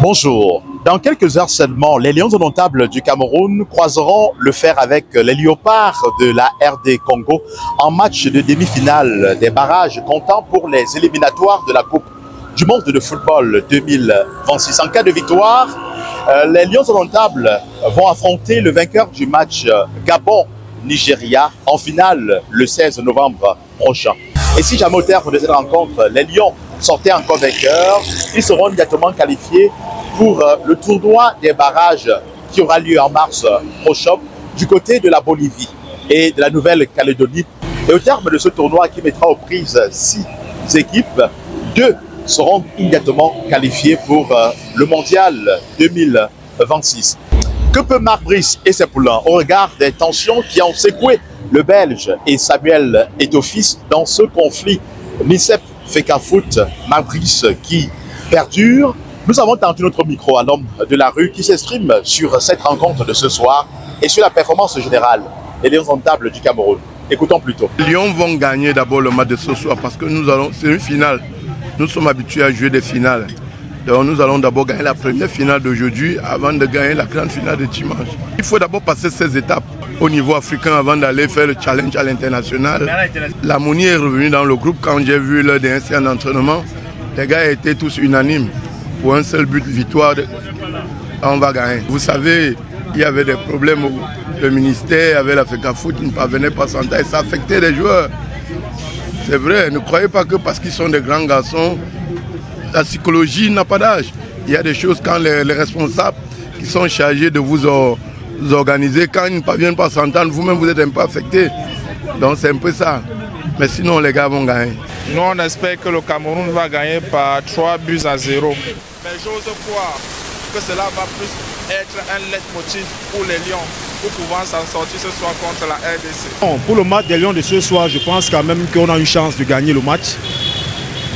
Bonjour. Dans quelques heures seulement, les Lions indomptables du Cameroun croiseront le fer avec les Léopards de la RD Congo en match de demi-finale des barrages comptant pour les éliminatoires de la Coupe du monde de football 2026. En cas de victoire, les Lions indomptables vont affronter le vainqueur du match Gabon-Nigeria en finale le 16 novembre prochain. Et si jamais au terme de cette rencontre, les Lions sortaient encore vainqueurs, ils seront immédiatement qualifiés pour le tournoi des barrages qui aura lieu en mars prochain du côté de la Bolivie et de la Nouvelle-Calédonie. Et au terme de ce tournoi qui mettra aux prises 6 équipes, 2 seront immédiatement qualifiés pour le mondial 2026. Que peut Marc Brice et ses poulains au regard des tensions qui ont secoué le Belge et Samuel Eto'o-Fils dans ce conflit MICEP Fecafoot, Marc Brice qui perdure? Nous avons tendu notre micro à l'homme de la rue qui s'exprime sur cette rencontre de ce soir et sur la performance générale des Lions indomptables du Cameroun. Écoutons plutôt. Les Lions vont gagner d'abord le match de ce soir parce que c'est une finale. Nous sommes habitués à jouer des finales. Donc nous allons d'abord gagner la première finale d'aujourd'hui avant de gagner la grande finale de dimanche. Il faut d'abord passer ces étapes au niveau africain avant d'aller faire le challenge à l'international. L'harmonie est revenue dans le groupe quand j'ai vu leur dernier séance d'entraînement. Les gars étaient tous unanimes. Pour un seul but, victoire, on va gagner. Vous savez, il y avait des problèmes au ministère avec la Fecafoot qui ne parvenait pas à s'entendre et ça affectait les joueurs. C'est vrai, ne croyez pas que parce qu'ils sont des grands garçons, la psychologie n'a pas d'âge. Il y a des choses quand les responsables qui sont chargés de vous organiser, quand ils ne parviennent pas à s'entendre, vous-même vous êtes un peu affectés. Donc c'est un peu ça. Mais sinon les gars vont gagner. Nous on espère que le Cameroun va gagner par 3 buts à 0. Mais j'ose croire que cela va plus être un leitmotiv pour les Lions pour pouvoir s'en sortir ce soir contre la RDC. Bon, pour le match des Lions de ce soir, je pense quand même qu'on a une chance de gagner le match.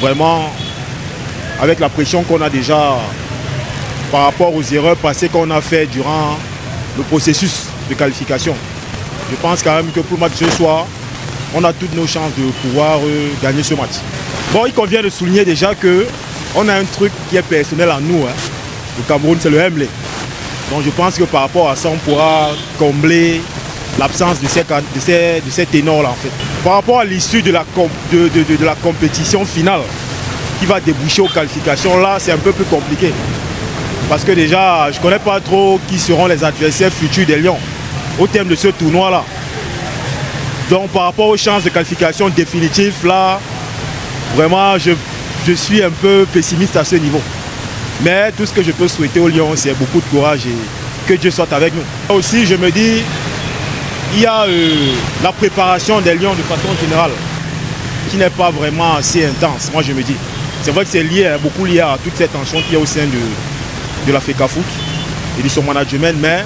Vraiment, avec la pression qu'on a déjà par rapport aux erreurs passées qu'on a fait durant le processus de qualification. Je pense quand même que pour le match de ce soir, on a toutes nos chances de pouvoir gagner ce match. Bon, il convient de souligner déjà qu'on a un truc qui est personnel à nous. Le Cameroun, c'est le Hemley. Donc je pense que par rapport à ça, on pourra combler l'absence de ces ténors-là en fait. Par rapport à l'issue de la compétition finale qui va déboucher aux qualifications, là c'est un peu plus compliqué. Parce que déjà, je ne connais pas trop qui seront les adversaires futurs des Lions au terme de ce tournoi-là. Donc par rapport aux chances de qualification définitives, là, vraiment je suis un peu pessimiste à ce niveau. Mais tout ce que je peux souhaiter aux Lions, c'est beaucoup de courage et que Dieu soit avec nous. Aussi, je me dis, il y a la préparation des Lions de façon générale qui n'est pas vraiment assez intense, moi je me dis. C'est vrai que c'est lié, beaucoup lié à toute cette tension qu'il y a au sein de la Fecafoot et de son management, mais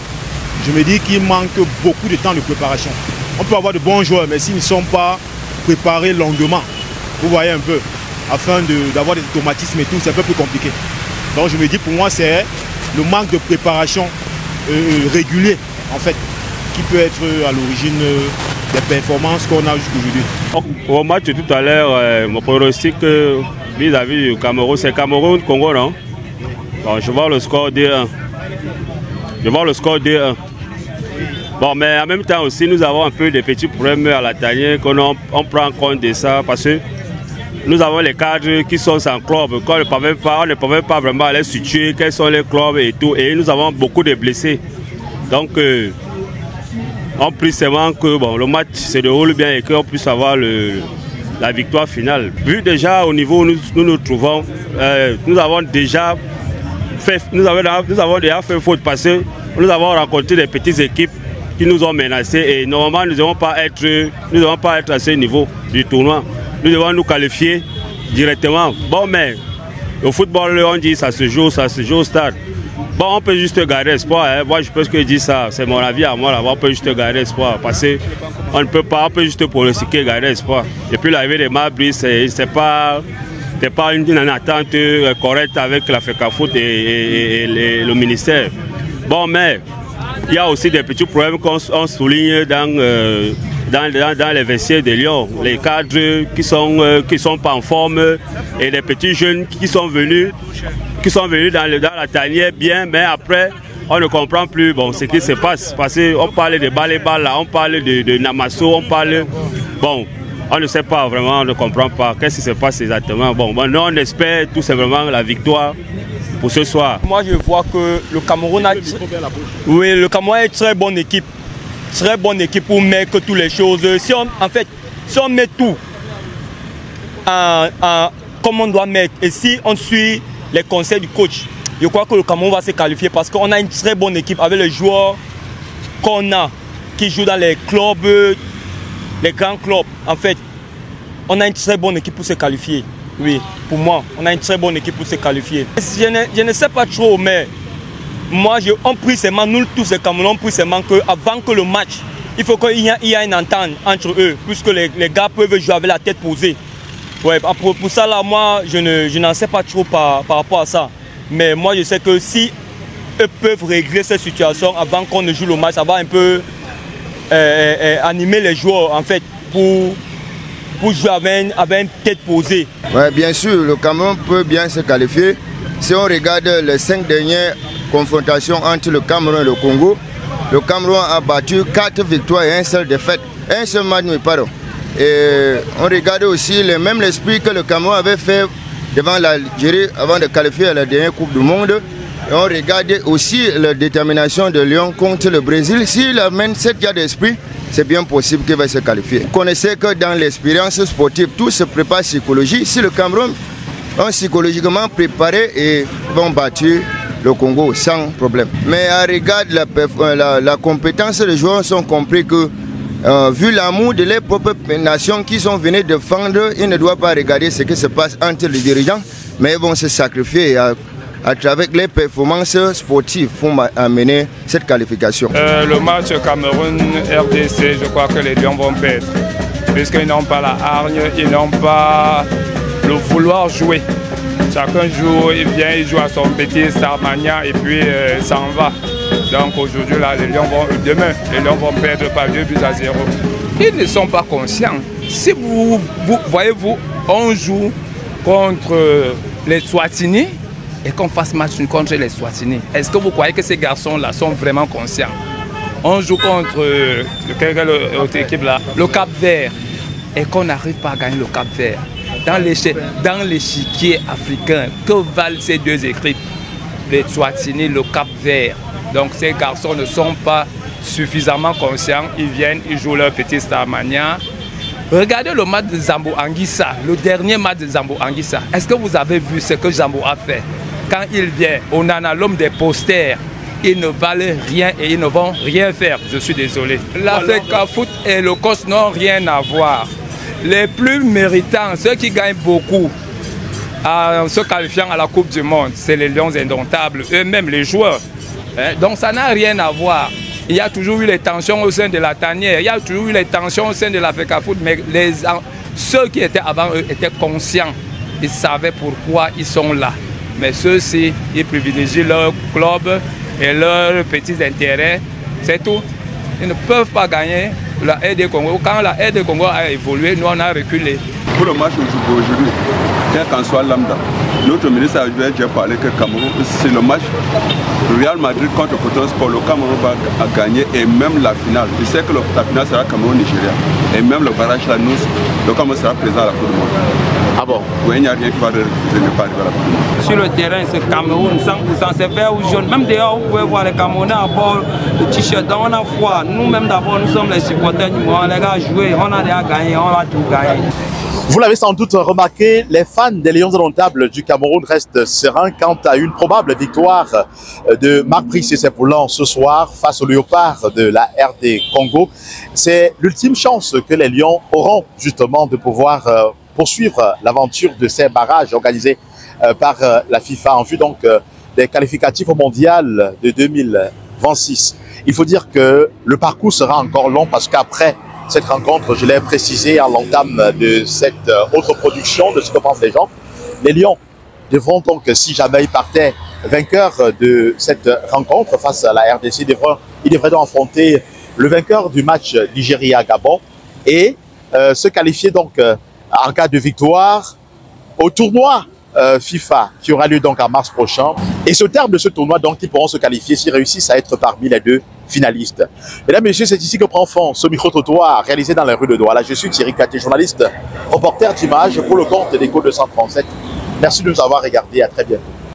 je me dis qu'il manque beaucoup de temps de préparation. On peut avoir de bons joueurs, mais s'ils ne sont pas préparés longuement, vous voyez un peu, afin d'avoir des automatismes et tout, c'est un peu plus compliqué. Donc je me dis, pour moi, c'est le manque de préparation régulier, en fait, qui peut être à l'origine des performances qu'on a jusqu'aujourd'hui. Au match de tout à l'heure, mon pronostic vis-à-vis du Cameroun, c'est Cameroun-Congo, non? Bon, je vois le score 2-1. Je vois le score 2-1. Bon, mais en même temps aussi, nous avons un peu des petits problèmes à la tanière, qu'on prend compte de ça, parce que nous avons les cadres qui sont sans club, on ne pouvait pas vraiment aller situer quels sont les clubs et tout, et nous avons beaucoup de blessés. Donc, on prie seulement que bon, le match se déroule bien et qu'on puisse avoir la victoire finale. Vu déjà au niveau où nous trouvons, nous avons déjà fait faute parce que nous avons rencontré des petites équipes qui nous ont menacés et normalement nous ne devons pas être à ce niveau du tournoi. Nous devons nous qualifier directement. Bon, mais au football, on dit ça se joue au stade. Bon, on peut juste garder espoir. Hein. Moi, je pense que je dis ça, c'est mon avis à moi. Là. On peut juste garder espoir parce qu'on ne peut pas, on peut juste pronostiquer, garder espoir. Et puis l'arrivée de Marc Brice, c'est pas une attente correcte avec la Fecafoot et le ministère. Bon, mais il y a aussi des petits problèmes qu'on souligne dans dans les vestiaires de Lyon. Les cadres qui sont pas en forme et les petits jeunes qui sont venus dans la tanière bien, mais après on ne comprend plus ce qui se passe. Parce qu'on parle de Balé-Bala, on parle de Namasso, on parle... Bon, on ne sait pas vraiment, on ne comprend pas qu'est-ce qui se passe exactement. Bon, maintenant on espère tout simplement la victoire pour ce soir. Moi je vois que le Cameroun a... Oui, le Cameroun est une très bonne équipe. Très bonne équipe pour mettre toutes les choses. Si on met tout comme on doit mettre, et si on suit les conseils du coach, je crois que le Cameroun va se qualifier parce qu'on a une très bonne équipe avec les joueurs qu'on a, qui jouent dans les clubs, les grands clubs. En fait, on a une très bonne équipe pour se qualifier. Oui, pour moi, on a une très bonne équipe pour se qualifier. Je ne sais pas trop, mais moi, on prie seulement, nous tous les Camerounais, on prie seulement qu'avant que le match, il faut qu'il y ait une entente entre eux, puisque les gars peuvent jouer avec la tête posée. Ouais, pour ça, là, moi, je n'en sais pas trop par rapport à ça. Mais moi, je sais que si eux peuvent régler cette situation avant qu'on ne joue le match, ça va un peu animer les joueurs, en fait, pour jouer avec une tête posée. Ouais, bien sûr, le Cameroun peut bien se qualifier. Si on regarde les 5 dernières confrontations entre le Cameroun et le Congo, le Cameroun a battu 4 victoires et 1 seul défaite. Un seul match, pardon. Et on regarde aussi même l'esprit que le Cameroun avait fait devant l'Algérie avant de qualifier à la dernière Coupe du Monde. Et on regarde aussi la détermination de Lyon contre le Brésil. S'il amène cette garde d'esprit, c'est bien possible qu'il va se qualifier. Vous connaissez que dans l'expérience sportive, tout se prépare psychologie. Si le Cameroun est psychologiquement préparé et vont battre le Congo sans problème. Mais à regarder la compétence des joueurs, ont compris que vu l'amour de leurs propres nations qui sont venus défendre, ils ne doivent pas regarder ce qui se passe entre les dirigeants, mais ils vont se sacrifier à travers les performances sportives pour amener cette qualification. Le match Cameroun-RDC, je crois que les Lions vont perdre, puisqu'ils n'ont pas la hargne, ils n'ont pas le vouloir jouer. Chacun joue, il vient, il joue à son petit Starmania et puis s'en va. Donc aujourd'hui, là, demain, les Lions vont perdre par 2 buts à 0. Ils ne sont pas conscients. Si voyez-vous, on joue contre les Swatini et qu'on fasse match contre les Swatini. Est-ce que vous croyez que ces garçons-là sont vraiment conscients? On joue contre l'autre équipe là, le Cap-Vert, et qu'on n'arrive pas à gagner le Cap-Vert. Dans l'échiquier africain, que valent ces 2 équipes? Les Swatini, le Cap-Vert. Donc ces garçons ne sont pas suffisamment conscients, ils viennent, ils jouent leur petit Starmania. Regardez le match de Zambo Anguissa, le dernier match de Zambo Anguissa. Est-ce que vous avez vu ce que Zambo a fait? Quand il vient, on en a l'homme des posters. Ils ne valent rien et ils ne vont rien faire. Je suis désolé. L'Africa Foot et le coach n'ont rien à voir. Les plus méritants, ceux qui gagnent beaucoup, en se qualifiant à la Coupe du Monde, c'est les Lions indomptables, eux-mêmes les joueurs. Donc ça n'a rien à voir. Il y a toujours eu les tensions au sein de la tanière, il y a toujours eu les tensions au sein de l'Africa Foot, mais ceux qui étaient avant eux étaient conscients, ils savaient pourquoi ils sont là. Mais ceux-ci, ils privilégient leur club et leurs petits intérêts, c'est tout. Ils ne peuvent pas gagner la RD Congo. Quand la RD Congo a évolué, nous on a reculé. Pour le match aujourd'hui, quel qu'en soit lambda, notre ministre a déjà parlé que Cameroun, c'est le match Real Madrid contre Coton Sport. Le Cameroun va gagner et même la finale. Je sais que la finale sera Cameroun-Nigeria. Et même le barrage là, le Cameroun sera présent à la Coupe du Monde. Ah bon? Oui, il n'y a rien qui va ne pas arriver à la Coupe du Monde. Sur le terrain, c'est Cameroun 100%, c'est vert ou jaune. Même dehors, vous pouvez voir les Camerounais à bord le t-shirt. Donc on a foi. Nous-mêmes d'abord, nous sommes les supporters du monde. Les gars jouer, on a déjà gagné, on va tout gagner. Vous l'avez sans doute remarqué, les fans des Lions indomptables du Cameroun restent sereins quant à une probable victoire de Marc-Brice Sessepoulin ce soir face aux Léopards de la RD Congo. C'est l'ultime chance que les Lions auront justement de pouvoir poursuivre l'aventure de ces barrages organisés par la FIFA en vue donc des qualificatifs au mondial de 2026. Il faut dire que le parcours sera encore long parce qu'après cette rencontre, je l'ai précisé à l'entame de cette autre production de ce que pensent les gens. Les Lions devront donc, si jamais ils partaient vainqueurs de cette rencontre face à la RDC, ils devraient donc affronter le vainqueur du match Nigeria-Gabon et se qualifier donc en cas de victoire au tournoi FIFA qui aura lieu donc en mars prochain. Et c'est au terme de ce tournoi donc ils pourront se qualifier s'ils réussissent à être parmi les 2 finalistes. Mesdames et messieurs, c'est ici que prend fin ce micro-trottoir réalisé dans les rues de Douala. Je suis Thierry Katé, journaliste, reporter d'images pour le compte d'Écho 237. Merci de nous avoir regardés, à très bientôt.